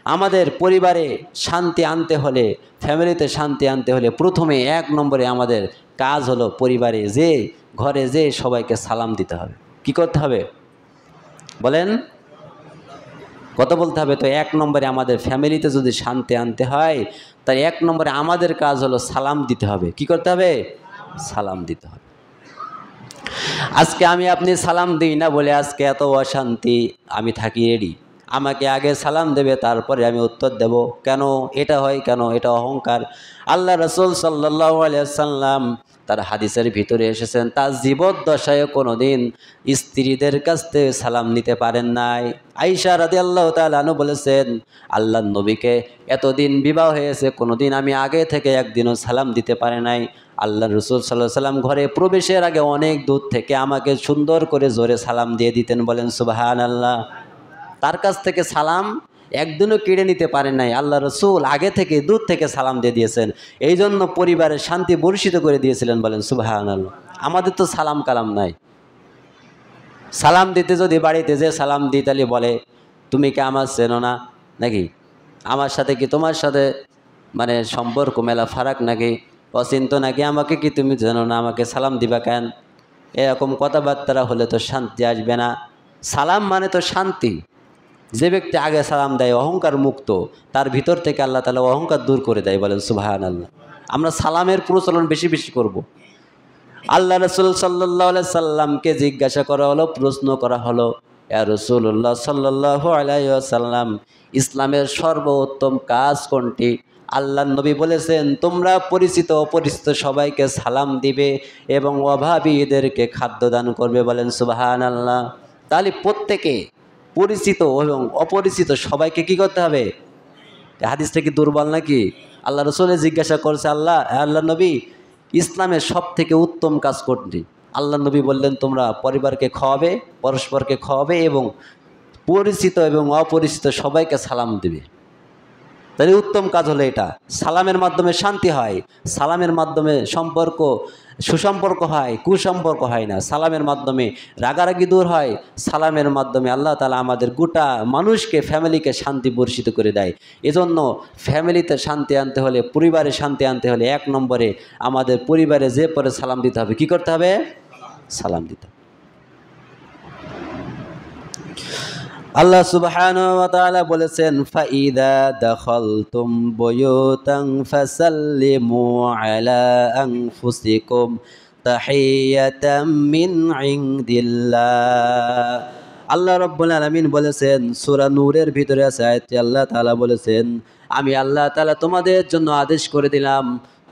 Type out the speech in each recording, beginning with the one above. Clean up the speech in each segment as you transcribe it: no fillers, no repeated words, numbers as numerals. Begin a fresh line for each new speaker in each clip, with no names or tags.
আমাদের পরিবারে শান্তি আনতে হলে, ফ্যামিলিতে শান্তি আনতে হলে প্রথমে 1 নম্বরে আমাদের কাজ হলো পরিবারে যে ঘরে যে সবাইকে সালাম দিতে হবে। কি করতে হবে বলেন? কত বলতে হবে? তো 1 নম্বরে আমাদের ফ্যামিলিতে যদি শান্তি আনতে হয়, তাই 1 নম্বরে আমাদের কাজ হলো সালাম দিতে হবে। কি করতে হবে? সালাম দিতে হবে। আজকে আমি আপনি সালাম দিই না বলে আজকে এত অশান্তি, আমি থাকি রেডি। আমাকে আগে সালাম দেবে, তারপরে আমি উত্তর দেব। কেন এটা হয়? কেন এটা অহংকার? আল্লাহ রাসূল সাল্লাল্লাহু আলাইহি ওয়াসাল্লাম তার হাদিসের ভিতরে এসেছেন, তার জীবদ্দশায় কোনোদিন স্ত্রীদের কাছ থেকে সালাম নিতে পারেন নাই। আয়েশা রাদিয়াল্লাহু তাআলা আনহা বলেছেন, আল্লাহর নবীকে এতদিন বিবাহ হয়েছে, কোনোদিন আমি আগে থেকে একদিনও সালাম দিতে পারে নাই। আল্লাহ রসুল সাল্লাল্লাহু আলাইহি ওয়াসাল্লাম ঘরে প্রবেশের আগে অনেক দূর থেকে আমাকে সুন্দর করে জোরে সালাম দিয়ে দিতেন। বলেন সুবহানাল্লাহ। তার কাছ থেকে সালাম একদিনও কেড়ে নিতে পারেন নাই। আল্লাহ রসুল আগে থেকে দূর থেকে সালাম দিয়ে দিয়েছেন, এই জন্য পরিবারের শান্তি বর্ষিত করে দিয়েছিলেন। বলেন সুবহানাল্লাহ। আমাদের তো সালাম কালাম নাই। সালাম দিতে যদি বাড়িতে যে সালাম দিই, তাহলে বলে তুমি কি আমার চেনো না নাকি? আমার সাথে কি তোমার সাথে মানে সম্পর্ক মেলা ফারাক নাকি? অচিন্ত নাকি? আমাকে কি তুমি জানো না? আমাকে সালাম দিবা কেন? এরকম কথাবার্তা হলে তো শান্তি আসবে না। সালাম মানে তো শান্তি। যে ব্যক্তি আগে সালাম দেয় অহংকার মুক্ত, তার ভিতর থেকে আল্লাহ তাআলা অহংকার দূর করে দেয়। বলেন সুবহানাল্লাহ। আমরা সালামের প্রচলন বেশি বেশি করব। আল্লাহ রাসূল সাল্লাল্লাহু আলাইহি সাল্লামকে জিজ্ঞাসা করা হলো, প্রশ্ন করা হলো, ইয়া রাসূলুল্লাহ সাল্লাল্লাহু আলাইহি ওয়াসাল্লাম, ইসলামের সর্বোত্তম কাজ কোনটি? আল্লাহর নবী বলেছেন, তোমরা পরিচিত অপরিচিত সবাইকে সালাম দিবে এবং অভাবীদেরকে খাদ্য দান করবে। বলেন সুবহানাল্লাহ। তাহলে প্রত্যেকে পরিচিত এবং অপরিচিত সবাইকে কি করতে হবে? হাদিসটা কি দুর্বল নাকি? আল্লাহ রাসূল জিজ্ঞাসা করছে, আল্লাহ নবী, ইসলামের সব থেকে উত্তম কাজ কোনটি? আল্লাহ নবী বললেন, তোমরা পরিবারকে খাওয়াবে, পরস্পরকে খাওয়াবে এবং পরিচিত এবং অপরিচিত সবাইকে সালাম দেবে। তাহলে উত্তম কাজ হলো এটা। সালামের মাধ্যমে শান্তি হয়, সালামের মাধ্যমে সম্পর্ক সুসম্পর্ক হয়, কুসম্পর্ক হয় না। সালামের মাধ্যমে রাগারাগি দূর হয়, সালামের মাধ্যমে আল্লাহ তাআলা আমাদের গোটা মানুষকে, ফ্যামিলিকে শান্তি বর্ষিত করে দেয়। এজন্য ফ্যামিলিতে শান্তি আনতে হলে, পরিবারে শান্তি আনতে হলে 1 নম্বরে আমাদের পরিবারে যে পরে সালাম দিতে হবে। কি করতে হবে? সালাম দিতে হবে। আল্লাহ সুবহানাহু ওয়া তাআলা বলেছেন, ফাইদা দাখালতুম বুয়ুতান ফাসাল্লিমু আলা আনফুসিকুম তাহিয়াতাম মিন ইনদিল্লাহ। আল্লাহ রাব্বুল আলামিন বলেছেন, সূরা নূরের ভিতরে আছে আয়াতটি, আল্লাহ তাআলা বলেছেন, আমি আল্লাহ তাআলা তোমাদের জন্য আদেশ করে দিলাম,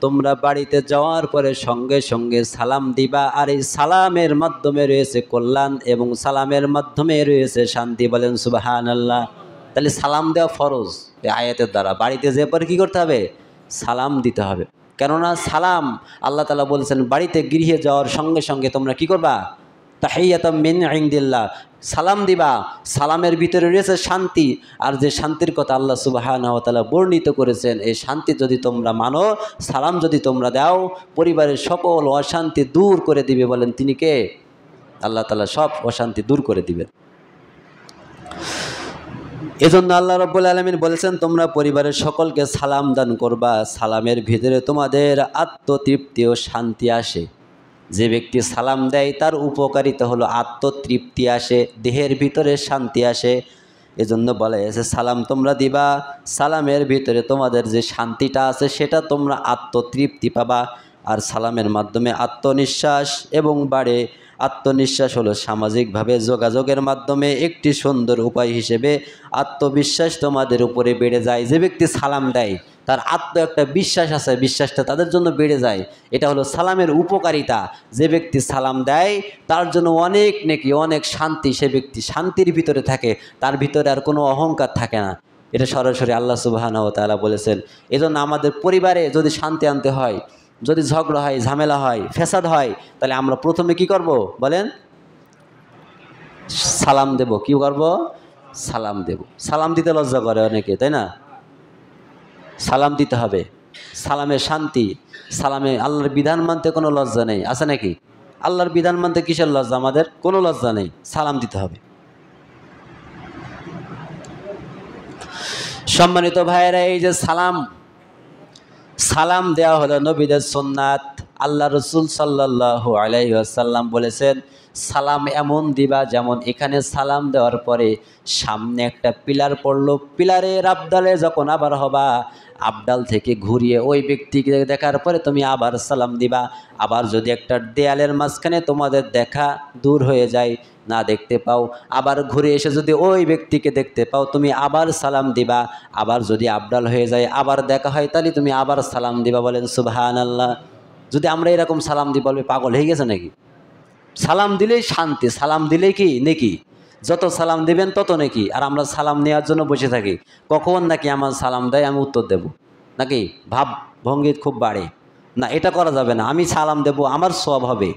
তোমরা বাড়িতে যাওয়ার পরে সঙ্গে সঙ্গে সালাম দিবা। আর এই সালামের মাধ্যমে রয়েছে কল্যাণ এবং সালামের মাধ্যমে রয়েছে শান্তি। বলেন সুবহানাল্লাহ। তাহলে সালাম দেওয়া ফরজ এই আয়াতের দ্বারা। বাড়িতে যে পরে কী করতে হবে? সালাম দিতে হবে। কেননা সালাম, আল্লাহ তাআলা বলেছেন, বাড়িতে গৃহে যাওয়ার সঙ্গে সঙ্গে তোমরা কি করবা? তাহিয়াতাম মিন ইনদিল্লাহ, সালাম দিবা। সালামের ভিতরে রয়েছে শান্তি, আর যে শান্তির কথা আল্লাহ সুবহানাহু ওয়া তাআলা বর্ণিত করেছেন, এই শান্তি যদি তোমরা মানো, সালাম যদি তোমরা দাও, পরিবারের সকল অশান্তি দূর করে দিবে। বলেন তিনি কে? আল্লাহ তাআলা সব অশান্তি দূর করে দিবেন। এজন্য আল্লাহ রাব্বুল আলামিন বলেছেন, তোমরা পরিবারের সকলকে সালাম দান করবা। সালামের ভিতরে তোমাদের আত্মতৃপ্তি ও শান্তি আসে। যে ব্যক্তি সালাম দেয় তার উপকারিতা হলো আত্মতৃপ্তি আসে, দেহের ভিতরে শান্তি আসে। এজন্য বলা হয়েছে, সালাম তোমরা দিবা, সালামের ভিতরে তোমাদের যে শান্তিটা আছে সেটা তোমরা আত্মতৃপ্তি পাবা। আর সালামের মাধ্যমে আত্মনিশ্বাস এবং বাড়ে। আত্মনিশ্বাস হলো সামাজিকভাবে যোগাযোগের মাধ্যমে একটি সুন্দর উপায় হিসেবে আত্মবিশ্বাস তোমাদের উপরে বেড়ে যায়। যে ব্যক্তি সালাম দেয় তার একটা বিশ্বাস আছে, বিশ্বাসটা তাদের জন্য বেড়ে যায়। এটা হলো সালামের উপকারিতা। যে ব্যক্তি সালাম দেয় তার জন্য অনেক নেকি, অনেক শান্তি। সে ব্যক্তি শান্তির ভিতরে থাকে, তার ভিতরে আর কোনো অহংকার থাকে না। এটা সরাসরি আল্লাহ সুবহানাহু ওয়া তাআলা বলেছেন। এজন্য আমাদের পরিবারে যদি শান্তি আনতে হয়, যদি ঝগড়া হয়, ঝামেলা হয়, ফ্যাসাদ হয়, তাহলে আমরা প্রথমে কি করব বলেন? সালাম দেব। কি করব? সালাম দেব। সালাম দিতে লজ্জা করে অনেকে, তাই না? সালাম দিতে হবে। সালামে শান্তি, সালামে আল্লাহর বিধান মানতে কোনো লজ্জা নেই, আছে নাকি? আল্লাহর বিধান মানতে কিসের লজ্জা? আমাদের কোনো লজ্জা নেই, সালাম দিতে হবে। সম্মানিত ভাইয়েরা, এই যে সালাম সালাম দেওয়া হলো নবীদের সুন্নাত। আল্লাহ রসুল সাল্লাল্লাহু আলাইহি ওয়াসাল্লাম বলেছেন, সালাম এমন দিবা যেমন এখানে সালাম দেওয়ার পরে সামনে একটা পিলার পড়লো, পিলারের আবদালে যখন আবার হবা, আবদাল থেকে ঘুরিয়ে ওই ব্যক্তিকে দেখার পরে তুমি আবার সালাম দিবা। আবার যদি একটা দেয়ালের মাঝখানে তোমাদের দেখা দূর হয়ে যায়, না দেখতে পাও, আবার ঘুরে এসে যদি ওই ব্যক্তিকে দেখতে পাও, তুমি আবার সালাম দিবা। আবার যদি আবদাল হয়ে যায়, আবার দেখা হয়, তাহলে তুমি আবার সালাম দিবা। বলেন সুবহানাল্লাহ। যদি আমরা এরকম সালাম দিই, বলবে পাগল হয়ে গেছে নাকি? সালাম দিলেই শান্তি, সালাম দিলেই কি নেকি, যত সালাম দিবেন তত নেকি। আর আমরা সালাম নেওয়ার জন্য বসে থাকি, কখন নাকি আমার সালাম দেয় আমি উত্তর দেব, নাকি ভাব ভঙ্গি খুব বাড়ে। না, এটা করা যাবে না। আমি সালাম দেব, আমার সওয়াব হবে।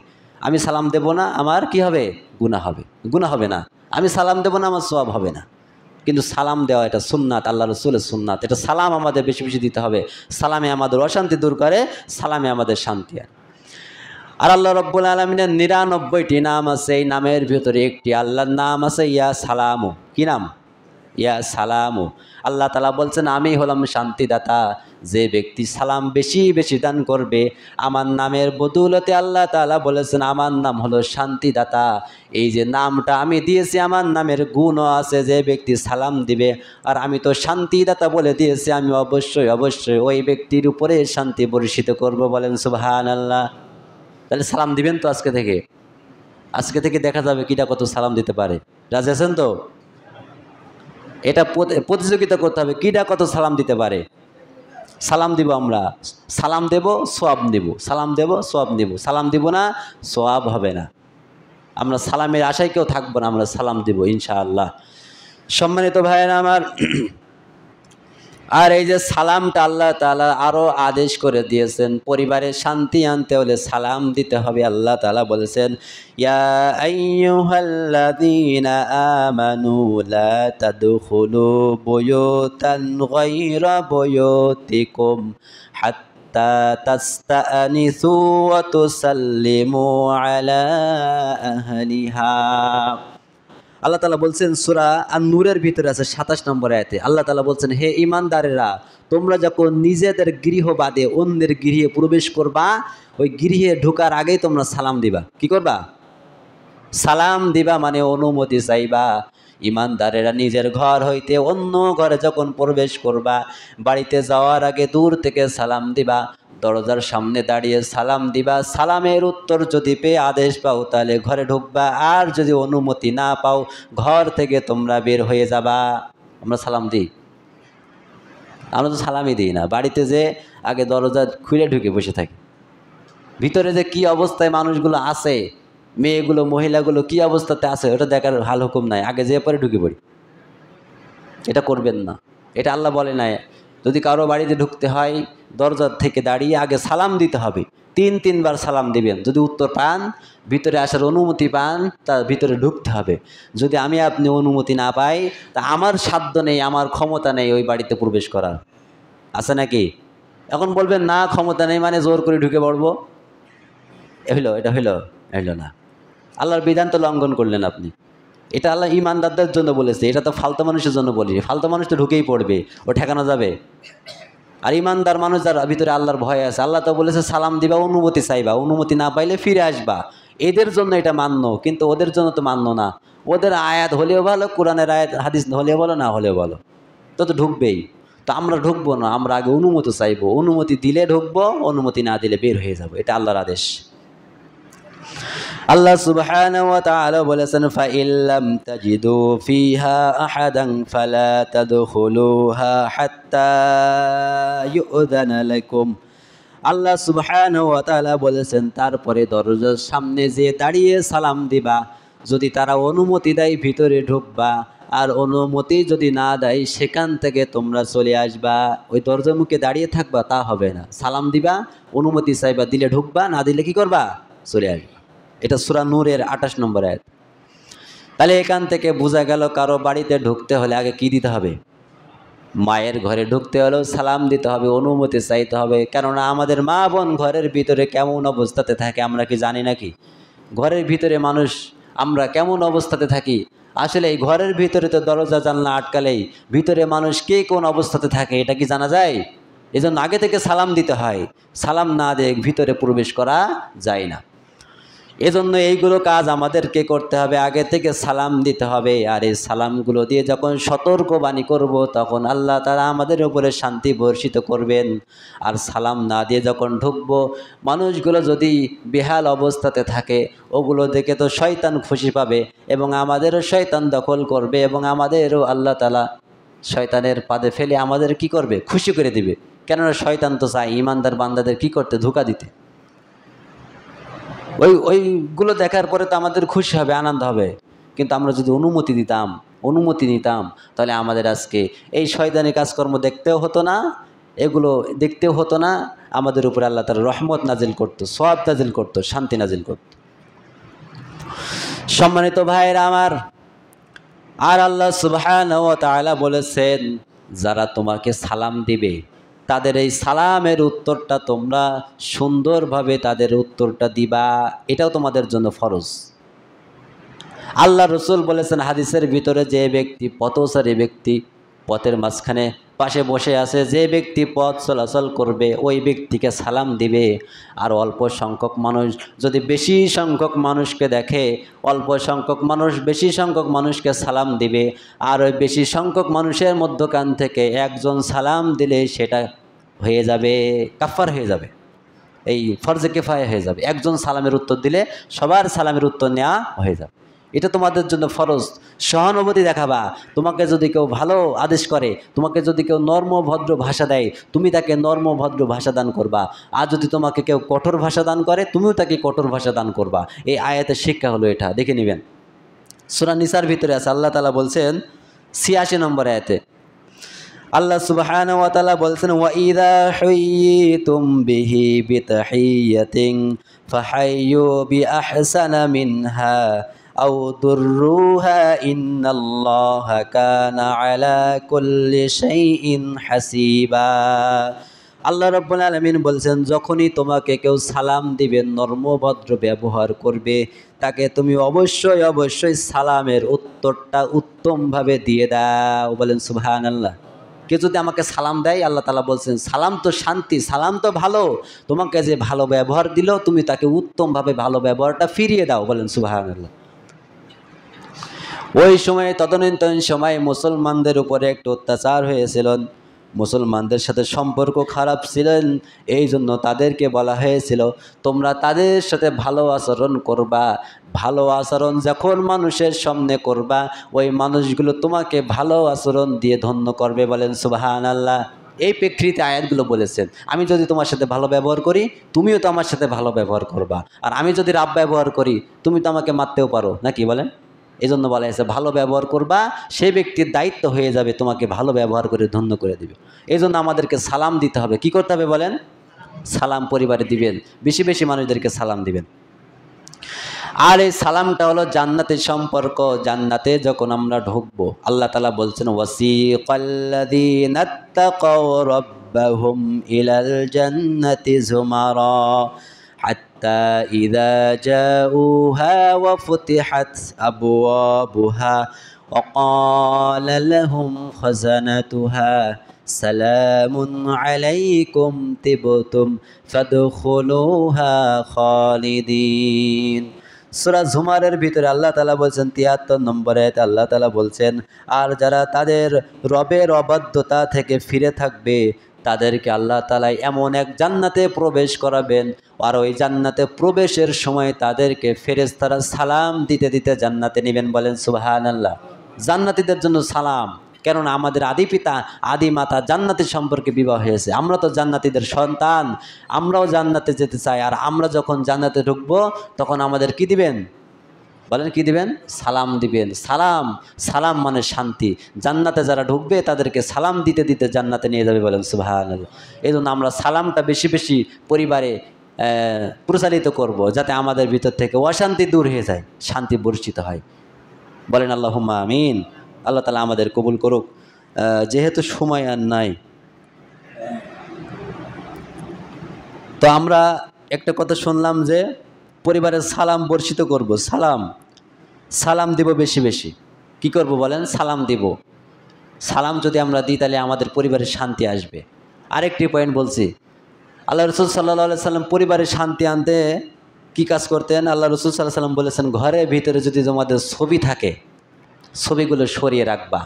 আমি সালাম দেব না, আমার কি হবে? গুনাহ হবে। গুনাহ হবে না। আমি সালাম দেব না, আমার সওয়াব হবে না। কিন্তু সালাম দেওয়া এটা সুন্নাত, আল্লাহ রসুলের সুন্নাত। এটা সালাম আমাদের বেশি বেশি দিতে হবে। সালামে আমাদের অশান্তি দূর করে, সালামে আমাদের শান্তি আনে। আর আল্লাহ রব্বুল আলমিনের ৯৯টি নাম আছে। এই নামের ভিতরে একটি আল্লাহর নাম আছে ইয়া সালামু। কি নাম? ইয়া সালামু। আল্লাহ তাআলা বলছেন, আমি হলাম শান্তিদাতা। যে ব্যক্তি সালাম বেশি বেশি দান করবে, আমার নামের বদৌলতে আল্লাহ তাআলা বলেছেন আমার নাম হলো শান্তিদাতা। এই যে নামটা আমি দিয়েছি, আমার নামের গুণও আছে। যে ব্যক্তি সালাম দিবে, আর আমি তো শান্তিদাতা বলে দিয়েছি, আমি অবশ্যই অবশ্যই ওই ব্যক্তির উপরে শান্তি বর্ষিত করব। বলেন সুবহানাল্লাহ। তাহলে সালাম দিবেন তো আজকে থেকে। আজকে থেকে দেখা যাবে কিটা কত সালাম দিতে পারে। রাজি আছেন তো? এটা প্রতিযোগিতা করতে হবে, কিটা কত সালাম দিতে পারে। সালাম দিব আমরা, সালাম দেব সওয়াব নিব, সালাম দেব সওয়াব নিব। সালাম দিব না, সওয়াব হবে না। আমরা সালামের আশায় কেউ থাকবো না, আমরা সালাম দিব ইনশাআল্লাহ। সম্মানিত ভাইয়েরা আমার, আর এই যে সালামটা আল্লাহ তাআলা আরও আদেশ করে দিয়েছেন, পরিবারে শান্তি আনতে হলে সালাম দিতে হবে। আল্লাহ তাআলা বলেছেন, ইয়া আইয়ুহাল্লাযীনা আমানু লা তাদখুলু বুয়ুতান গায়রা বুয়ুতিকুম হাত্তা তাস্তানিসু ওয়া তুসাল্লিমু আলা আহলিহা। আল্লাহ তাআলা বলছেন, সূরা আন-নূরের ভিতরে আছে ২৭ নম্বর আয়াতে। আল্লাহ তাআলা বলছেন, হে ঈমানদারেরা, তোমরা যখন নিজেদের গৃহ বাদে অন্যের গৃহে প্রবেশ করবা, ওই গৃহে ঢোকার আগেই তোমরা সালাম দিবা। কি করবা? সালাম দিবা, মানে অনুমতি চাইবা। ঈমানদারেরা নিজের ঘর হইতে অন্য ঘরে যখন প্রবেশ করবা, বাড়িতে যাওয়ার আগে দূর থেকে সালাম দিবা, দরজার সামনে দাঁড়িয়ে সালাম দিবা। সালামের উত্তর যদি পেয়ে আদেশ পাও, তাহলে ঘরে ঢুকবা। আর যদি অনুমতি না পাও, ঘর থেকে তোমরা বের হয়ে যাবা। আমরা সালাম দিই? আমরা তো সালামই দিই না। বাড়িতে যে আগে দরজা খুলে ঢুকে বসে থাকি। ভিতরে যে কি অবস্থায় মানুষগুলো আছে, মেয়েগুলো মহিলাগুলো কি অবস্থাতে আছে, ওটা দেখার হাল হুকুম নাই। আগে যে পরে ঢুকে পড়ি। এটা করবেন না, এটা আল্লাহ বলে নাই। যদি কারো বাড়িতে ঢুকতে হয়, দরজার থেকে দাঁড়িয়ে আগে সালাম দিতে হবে। ৩বার সালাম দিবেন। যদি উত্তর পান, ভিতরে আসার অনুমতি পান, তার ভিতরে ঢুকতে হবে। যদি আমি আপনি অনুমতি না পাই, তা আমার সাধ্য নেই, আমার ক্ষমতা নেই ওই বাড়িতে প্রবেশ করার। আছে নাকি? এখন বলবেন না ক্ষমতা নেই মানে জোর করে ঢুকে পড়বো। এটা হইল না। আল্লাহর বিধান তো লঙ্ঘন করলেন আপনি। এটা আল্লাহ ঈমানদারদের জন্য বলেছে, এটা তো ফালতু মানুষের জন্য বলি। ফালতু মানুষ তো ঢুকেই পড়বে, ও ঠেকানো যাবে? আর ঈমানদার মানুষ যার ভিতরে আল্লাহর ভয় আছে, আল্লাহ তো বলেছে সালাম দিবা, অনুমতি চাইবা, অনুমতি না পাইলে ফিরে আসবা। এদের জন্য এটা মান্য, কিন্তু ওদের জন্য তো মান্য না। ওদের আয়াত হলেও ভালো, কোরআনের আয়াত হাদিস হলেও ভালো, না হলেও ভালো, তো ঢুকবেই। তো আমরা ঢুকবো না, আমরা আগে অনুমতি চাইবো। অনুমতি দিলে ঢুকবো, অনুমতি না দিলে বের হয়ে যাব। এটা আল্লাহর আদেশ। আল্লাহ সুবহানাহু ওয়া তাআলা বলেছেন, ফাইল্লাম তাজিদু ফিহা আহাদান ফালা তাদখুলুহা হাত্তা ইউযানা লাকুম। আল্লাহ সুবহানাহু ওয়া তাআলা বলেছেন, তারপরে দরজার সামনে যে দাঁড়িয়ে সালাম দিবা, যদি তারা অনুমতি দেয় ভিতরে ঢুকবা, আর অনুমতি যদি না দেয় সেখান থেকে তোমরা চলে আসবা। ওই দরজার মুখে দাঁড়িয়ে থাকবা তা হবে না। সালাম দিবা, অনুমতি চাইবা, দিলে ঢুকবা, না দিলে কি করবা? চলে আসবা। এটা সূরা নূরের ২৮ নম্বর আয়াত। তাহলে এখান থেকে বোঝা গেল, কারো বাড়িতে ঢুকতে হলে আগে কি দিতে হবে? মায়ের ঘরে ঢুকতে হলেও সালাম দিতে হবে, অনুমতি চাইতে হবে। কেননা আমাদের মা বোন ঘরের ভিতরে কেমন অবস্থাতে থাকে আমরা কি জানি নাকি? ঘরের ভিতরে মানুষ আমরা কেমন অবস্থাতে থাকি আসলে এই ঘরের ভিতরে তো দরজা জানলা আটকালেই ভিতরে মানুষ কে কোন অবস্থাতে থাকে এটা কি জানা যায়? এজন্য আগে থেকে সালাম দিতে হয়। সালাম না দিয়ে ভিতরে প্রবেশ করা যায় না। এজন্য এইগুলো কাজ আমাদেরকে করতে হবে, আগে থেকে সালাম দিতে হবে। আর এই সালামগুলো দিয়ে যখন সতর্কবাণী করব তখন আল্লাহ তাআলা আমাদের উপরে শান্তি বর্ষিত করবেন। আর সালাম না দিয়ে যখন ঢুকবো, মানুষগুলো যদি বেহাল অবস্থাতে থাকে ওগুলো দেখে তো শয়তান খুশি পাবে এবং আমাদেরও শয়তান দখল করবে এবং আমাদেরও আল্লাহ তাআলা শয়তানের পাদে ফেলে আমাদের কি করবে? খুশি করে দিবে। কেননা শয়তান তো চায় ইমানদার বান্দাদের কি করতে? ধোঁকা দিতে। ওইগুলো দেখার পরে তো আমাদের খুশি হবে, আনন্দ হবে। কিন্তু আমরা যদি অনুমতি নিতাম তাহলে আমাদের আজকে এই শয়তানি কাজকর্ম দেখতেও হতো না, এগুলো দেখতেও হতো না। আমাদের উপরে আল্লাহ তাআলা রহমত নাজিল করতো, সওয়াব নাজিল করতো, শান্তি নাজিল করতো। সম্মানিত ভাইয়েরা আমার, আর আল্লাহ সুবহানাহু ওয়া তাআলা বলেছেন যারা তোমাকে সালাম দিবে তাদের এই সালামের উত্তরটা তোমরা সুন্দরভাবে তাদের উত্তরটা দিবা, এটাও তোমাদের জন্য ফরজ। আল্লাহ রসুল বলেছেন হাদিসের ভিতরে, যে ব্যক্তি পথচারী ব্যক্তি পথের মাঝখানে পাশে বসে আছে, যে ব্যক্তি পথ চলাচল করবে ওই ব্যক্তিকে সালাম দিবে। আর অল্প সংখ্যক মানুষ যদি বেশি সংখ্যক মানুষকে দেখে, অল্প সংখ্যক মানুষ বেশি সংখ্যক মানুষকে সালাম দিবে। আর ওই বেশি সংখ্যক মানুষের মধ্যখান থেকে একজন সালাম দিলে সেটা হয়ে যাবে, কাফার হয়ে যাবে, এই ফরজে কিফায়া হয়ে যাবে। একজন সালামের উত্তর দিলে সবার সালামের উত্তর নেওয়া হয়ে যাবে। এটা তোমাদের জন্য ফরজ। সহানুভূতি দেখাবা। তোমাকে যদি কেউ ভালো আদেশ করে, তোমাকে যদি কেউ নর্ম ভদ্র ভাষা দেয়, তুমি তাকে নর্ম ভদ্র ভাষা দান করবা। আর যদি তোমাকে কেউ কঠোর ভাষা দান করে, তুমিও তাকে কঠোর ভাষা দান করবা। এই আয়াতের শিক্ষা হলো এটা, দেখে নেবেন। সূরা নিসার ভিতরে আছে, আল্লাহ তাআলা বলছেন ৮৬ নম্বর আয়াতে, আল্লাহ সুবহানাহু ওয়া তাআলা বলছেন, ওয়া ইযা হুয়িতুম বিহি বিতাহিয়াতিন ফাহাইয়ু বিআহসানা মিনহা আও দুররুহা ইন্নাল্লাহা কানা আলা কুল্লি শাইইন হাসিবা। আল্লাহ রাব্বুল আলামিন বলছেন, যখনই তোমাকে কেউ সালাম দিবে, নর্মভদ্র ব্যবহার করবে, তাকে তুমি অবশ্যই অবশ্যই সালামের উত্তরটা উত্তমভাবে দিয়ে দাও। বলেন সুবহানাল্লাহ। কেউ যদি আমাকে সালাম দেয়, আল্লাহ তাআলা বলছেন সালাম তো শান্তি, সালাম তো ভালো, তোমাকে যে ভালো ব্যবহার দিল তুমি তাকে উত্তমভাবে ভালো ব্যবহারটা ফিরিয়ে দাও। বলেন সুবহানাল্লাহ। ওই সময়ে তদানীন্তন সময়ে মুসলমানদের উপরে একটু অত্যাচার হয়েছিল, মুসলমানদের সাথে সম্পর্ক খারাপ ছিলেন, এই জন্য তাদেরকে বলা হয়েছিল তোমরা তাদের সাথে ভালো আচরণ করবা। ভালো আচরণ যখন মানুষের সামনে করবা, ওই মানুষগুলো তোমাকে ভালো আচরণ দিয়ে ধন্য করবে। বলেন সুবহানাল্লাহ। এই প্রেক্ষিতে আয়াতগুলো বলেছেন, আমি যদি তোমার সাথে ভালো ব্যবহার করি, তুমিও তো আমার সাথে ভালো ব্যবহার করবা। আর আমি যদি রাব ব্যবহার করি, তুমি তো আমাকে মারতেও পারো, নাকি বলেন? এই জন্য বলা হয়েছে ভালো ব্যবহার করবা, সেই ব্যক্তির দায়িত্ব হয়ে যাবে তোমাকে ভালো ব্যবহার করে ধন্য করে দিবে। এই জন্য আমাদেরকে সালাম দিতে হবে। কি করতে হবে বলেন? সালাম পরিবারে দিবেন, বেশি বেশি মানুষদেরকে সালাম দিবেন। আর এই সালামটা হলো জান্নাতের সম্পর্ক। জান্নাতে যখন আমরা ঢুকবো, আল্লাহ তাআলা বলছেন, ওয়াসিকাল্লাযীনা তাকাউ রাব্বাহুম ইলাল জান্নাতি যুমারা হাত্তা ইযা জাউহা ওয়া ফুতিহাত আবওয়াবুহা ওয়া ক্বালা লাহুম খাযানাতুহা সালামুন আলাইকুম তিবতুম ফাদখুলুহা খালিদিন। সূরা জুমারের ভিতরে আল্লাহ তাআলা বলছেন ৭৩ নম্বর আয়াতে আল্লাহ তাআলা বলছেন, আর যারা তাদের রবের অবাধ্যতা থেকে ফিরে থাকবে তাদেরকে আল্লাহ তাআলা এমন এক জান্নাতে প্রবেশ করাবেন, আর ওই জান্নাতে প্রবেশের সময় তাদেরকে ফেরেশতারা সালাম দিতে দিতে জান্নাতে নেবেন। বলেন সুবহানাল্লাহ। জান্নাতীদের জন্য সালাম, কেননা আমাদের আদি পিতা আদি মাতা জান্নাতের সম্পর্কে বিবাহ হয়েছে। আমরা তো জান্নাতীদের সন্তান, আমরাও জান্নাতে যেতে চাই। আর আমরা যখন জান্নাতে ঢুকবো তখন আমাদের কি দিবেন বলেন? কি দিবেন? সালাম দিবেন। সালাম, সালাম মানে শান্তি। জান্নাতে যারা ঢুকবে তাদেরকে সালাম দিতে দিতে জান্নাতে নিয়ে যাবে। বলেন সুবহানাল্লাহ। এই জন্য আমরা সালামটা বেশি বেশি পরিবারে প্রচারিত করব, যাতে আমাদের ভিতর থেকে অশান্তি দূর হয়ে যায়, শান্তি বর্ষিত হয়। বলেন আল্লাহুম্মা আমিন। আল্লাহ তাআলা আমাদের কবুল করুক। যেহেতু সময় আর নাই, তো আমরা একটা কথা শুনলাম যে পরিবারের সালাম বর্ষিত করব, সালাম দিব বেশি বেশি। কি করব বলেন? সালাম দিব। সালাম যদি আমরা দিই তাহলে আমাদের পরিবারের শান্তি আসবে। আরেকটি পয়েন্ট বলছি, আল্লাহ রসুল সাল্লাহ সাল্লাম পরিবারের শান্তি আনতে কি কাজ করতেন? আল্লাহ রসুল সাল্লাহ সাল্লাম বলেছেন, ঘরের ভিতরে যদি তোমাদের ছবি থাকে, ছবিগুলো সরিয়ে রাখবা।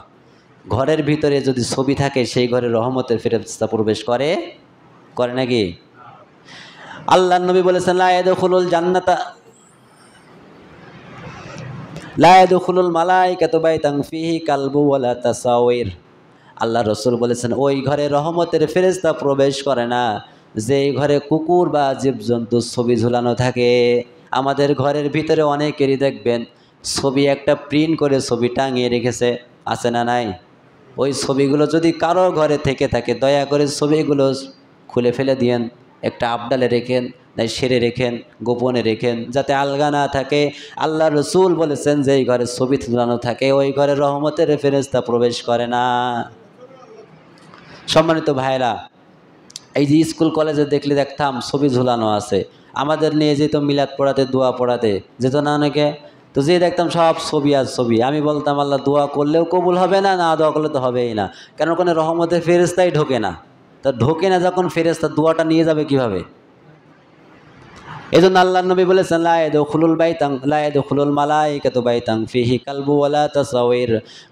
ঘরের ভিতরে যদি ছবি থাকে, সেই ঘরে রহমতের ফেরেশতা প্রবেশ করে নাকি? আল্লাহ নবী বলেছেন, লা ইয়াদখুলুল জান্নাতা লা ইয়াদখুলুল মালাইকাতু বাইতান ফিহি কালবু ওয়ালা তাসাওয়ির। আল্লাহ রসুল বলেছেন, ওই ঘরে রহমতের ফেরেশতা প্রবেশ করে না যে ঘরে কুকুর বা জীবজন্তুর ছবি ঝুলানো থাকে। আমাদের ঘরের ভিতরে অনেকেরই দেখবেন ছবি একটা প্রিন্ট করে ছবি টাঙিয়ে রেখেছে, আছে না নাই? ওই ছবিগুলো যদি কারো ঘরে থেকে থাকে, দয়া করে ছবিগুলো খুলে ফেলে দিয়েন, একটা আবডালে রেখেন, তাই সেরে রেখেন, গোপনে রেখেন, যাতে আলগা না থাকে। আল্লাহ রসুল বলেছেন, যেই ঘরে ছবি ঝুলানো থাকে ওই ঘরে রহমতের ফেরেশতা প্রবেশ করে না। সম্মানিত ভাইরা, এই যে স্কুল কলেজে দেখলে দেখতাম ছবি ঝুলানো আছে, আমাদের নিয়ে যেত মিলাদ পড়াতে, দোয়া পড়াতে যেত না অনেকে, তো যে দেখতাম সব ছবি আর ছবি। আমি বলতাম, আল্লাহ দোয়া করলেও কবুল হবে না, না দোয়া করলে তো হবেই না, কেন ওখানে রহমতের ফেরেশতাই ঢোকে না। তা ঢোকে না যখন ফেরেশতা, দোয়াটা নিয়ে যাবে কিভাবে? এই জন্য আল্লাহ নবী বলেছেন, লা ইয়াদখুলুল মালাইকাতু বাইতান ফিহি কালবু ওয়ালা তাসাওয়ির।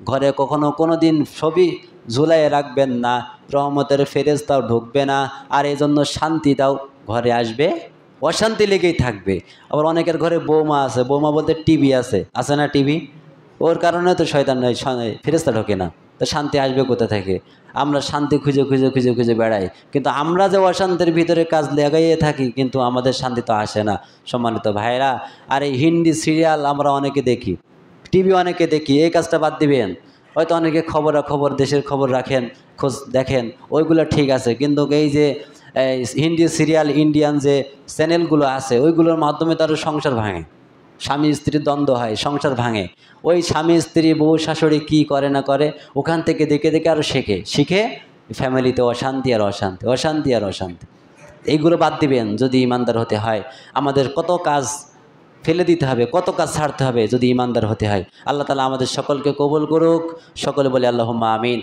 ঘরে কখনো কোনো দিন ছবি ঝুলাই রাখবেন না, রহমতের ফেরেশতাও ঢুকবে না। আর এই জন্য শান্তি দাও ঘরে আসবে, অশান্তি লেগেই থাকবে। আবার অনেকের ঘরে বৌমা আছে, বৌমা বলতে টিভি আছে না টিভি, ওর কারণে তো শয়তান ফেরেশতা ঢোকে না। তো শান্তি আসবে কোথা থেকে? আমরা শান্তি খুঁজে খুঁজে খুঁজে খুঁজে বেড়াই, কিন্তু আমরা যে অশান্তির ভিতরে কাজ লাগাইয়ে থাকি, কিন্তু আমাদের শান্তি তো আসে না। সম্মানিত ভাইরা, আর এই হিন্দি সিরিয়াল আমরা অনেকে দেখি, টিভি অনেকে দেখি, এই কাজটা বাদ দিবেন। হয়তো অনেকে খবর দেশের খবর রাখেন, খোঁজ দেখেন, ওইগুলো ঠিক আছে, কিন্তু এই যে হিন্দি সিরিয়াল, ইন্ডিয়ান যে চ্যানেলগুলো আছে, ওইগুলোর মাধ্যমে তার সংসার ভাঙে, স্বামী স্ত্রীর দ্বন্দ্ব হয়, সংসার ভাঙে। ওই স্বামী স্ত্রী, বউ শাশুড়ি কী করে না করে, ওখান থেকে দেখে দেখে আরও শিখে ফ্যামিলিতে অশান্তি আর অশান্তি, অশান্তি আর অশান্তি। এইগুলো বাদ দিবেন যদি ইমানদার হতে হয়। আমাদের কত কাজ ফেলে দিতে হবে, কত কাজ ছাড়তে হবে যদি ইমানদার হতে হয়। আল্লাহ তাআলা আমাদের সকলকে কবুল করুক। সকলে বলে আল্লাহুম্মা আমিন।